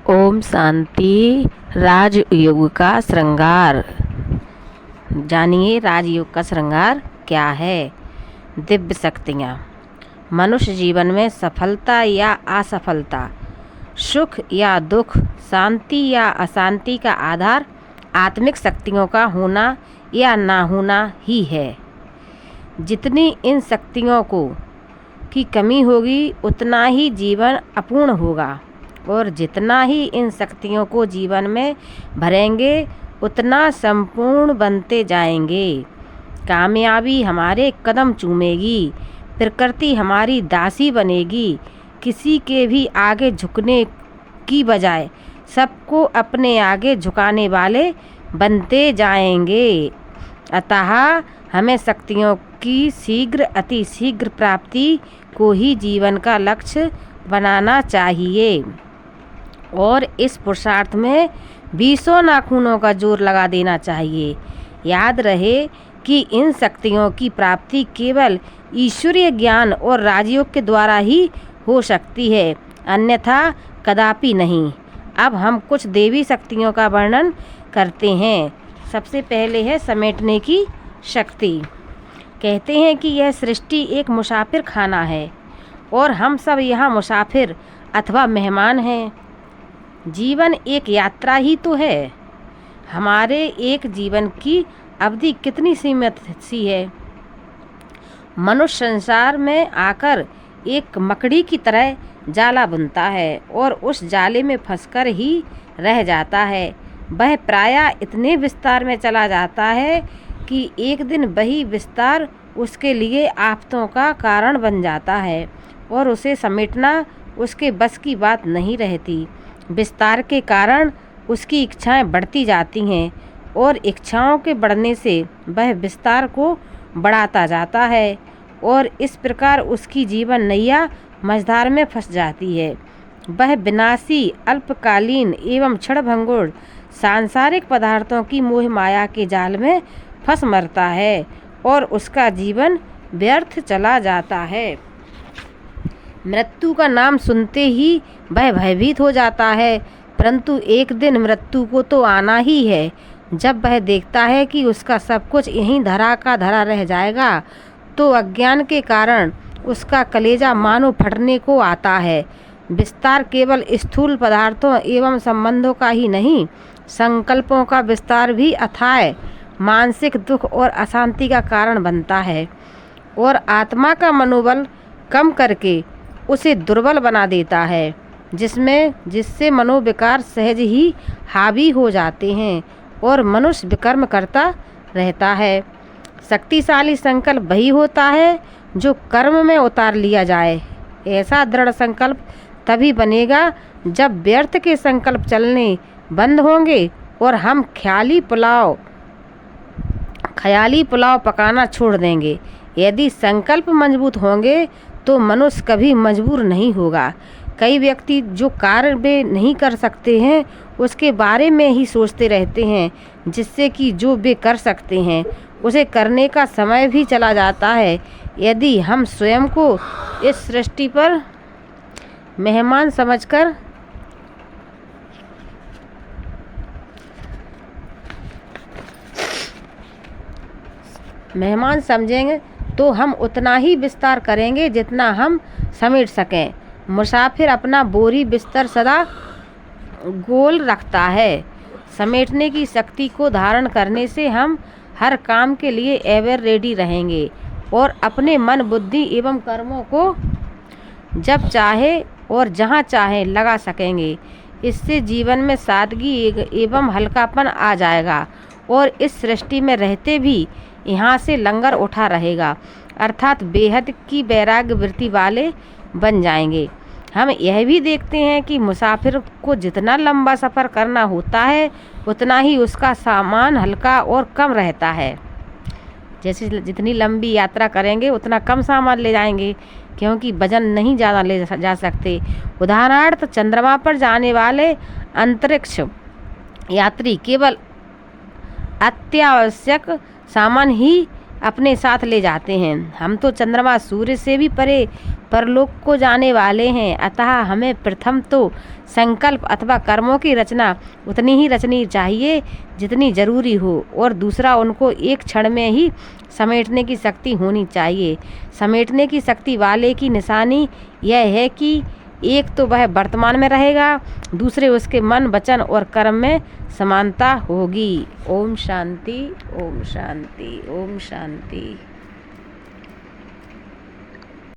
ओम शांति। राजयोग का श्रृंगार। जानिए राजयोग का श्रृंगार क्या है। दिव्य शक्तियाँ। मनुष्य जीवन में सफलता या असफलता, सुख या दुख, शांति या अशांति का आधार आत्मिक शक्तियों का होना या ना होना ही है। जितनी इन शक्तियों की कमी होगी उतना ही जीवन अपूर्ण होगा, और जितना ही इन शक्तियों को जीवन में भरेंगे उतना संपूर्ण बनते जाएंगे। कामयाबी हमारे कदम चूमेगी, प्रकृति हमारी दासी बनेगी। किसी के भी आगे झुकने की बजाय सबको अपने आगे झुकाने वाले बनते जाएंगे। अतः हमें शक्तियों की अति शीघ्र प्राप्ति को ही जीवन का लक्ष्य बनाना चाहिए, और इस पुरुषार्थ में 20 नाखूनों का जोर लगा देना चाहिए। याद रहे कि इन शक्तियों की प्राप्ति केवल ईश्वरीय ज्ञान और राजयोग के द्वारा ही हो सकती है, अन्यथा कदापि नहीं। अब हम कुछ देवी शक्तियों का वर्णन करते हैं। सबसे पहले है समेटने की शक्ति। कहते हैं कि यह सृष्टि एक मुसाफिर खाना है और हम सब यहाँ मुसाफिर अथवा मेहमान हैं। जीवन एक यात्रा ही तो है। हमारे एक जीवन की अवधि कितनी सीमित सी है। मनुष्य संसार में आकर एक मकड़ी की तरह जाला बुनता है और उस जाले में फंसकर ही रह जाता है। वह प्रायः इतने विस्तार में चला जाता है कि एक दिन वही विस्तार उसके लिए आफतों का कारण बन जाता है और उसे समेटना उसके बस की बात नहीं रहती। विस्तार के कारण उसकी इच्छाएं बढ़ती जाती हैं और इच्छाओं के बढ़ने से वह विस्तार को बढ़ाता जाता है, और इस प्रकार उसकी जीवन नैया मझधार में फंस जाती है। वह विनाशी, अल्पकालीन एवं क्षणभंगुर सांसारिक पदार्थों की मोह माया के जाल में फंस मरता है और उसका जीवन व्यर्थ चला जाता है। मृत्यु का नाम सुनते ही वह भयभीत हो जाता है, परंतु एक दिन मृत्यु को तो आना ही है। जब वह देखता है कि उसका सब कुछ यहीं धरा का धरा रह जाएगा, तो अज्ञान के कारण उसका कलेजा मानो फटने को आता है। विस्तार केवल स्थूल पदार्थों एवं संबंधों का ही नहीं, संकल्पों का विस्तार भी अथाह मानसिक दुख और अशांति का कारण बनता है और आत्मा का मनोबल कम करके उसे दुर्बल बना देता है, जिससे मनोविकार सहज ही हावी हो जाते हैं और मनुष्य विकर्म करता रहता है। शक्तिशाली संकल्प वही होता है जो कर्म में उतार लिया जाए। ऐसा दृढ़ संकल्प तभी बनेगा जब व्यर्थ के संकल्प चलने बंद होंगे और हम ख्याली पुलाव पकाना छोड़ देंगे। यदि संकल्प मजबूत होंगे तो मनुष्य कभी मजबूर नहीं होगा। कई व्यक्ति जो कार्य वे नहीं कर सकते हैं उसके बारे में ही सोचते रहते हैं, जिससे कि जो वे कर सकते हैं उसे करने का समय भी चला जाता है। यदि हम स्वयं को इस सृष्टि पर मेहमान समझेंगे तो हम उतना ही विस्तार करेंगे जितना हम समेट सकें। मुसाफिर अपना बोरी बिस्तर सदा गोल रखता है। समेटने की शक्ति को धारण करने से हम हर काम के लिए एवर रेडी रहेंगे और अपने मन, बुद्धि एवं कर्मों को जब चाहे और जहाँ चाहे लगा सकेंगे। इससे जीवन में सादगी एवं हल्कापन आ जाएगा और इस सृष्टि में रहते भी यहाँ से लंगर उठा रहेगा, अर्थात बेहद की वैराग्य वृत्ति वाले बन जाएंगे। हम यह भी देखते हैं कि मुसाफिर को जितना लंबा सफ़र करना होता है उतना ही उसका सामान हल्का और कम रहता है। जैसे जितनी लंबी यात्रा करेंगे उतना कम सामान ले जाएंगे, क्योंकि वजन नहीं ज़्यादा ले जा सकते। उदाहरणार्थ, चंद्रमा पर जाने वाले अंतरिक्ष यात्री केवल अत्यावश्यक सामान ही अपने साथ ले जाते हैं। हम तो चंद्रमा सूर्य से भी परे परलोक को जाने वाले हैं, अतः हमें प्रथम तो संकल्प अथवा कर्मों की रचना उतनी ही रचनी चाहिए जितनी जरूरी हो, और दूसरा उनको एक क्षण में ही समेटने की शक्ति होनी चाहिए। समेटने की शक्ति वाले की निशानी यह है कि एक तो वह वर्तमान में रहेगा, दूसरे उसके मन, वचन और कर्म में समानता होगी। ओम शांति, ओम शांति, ओम शांति।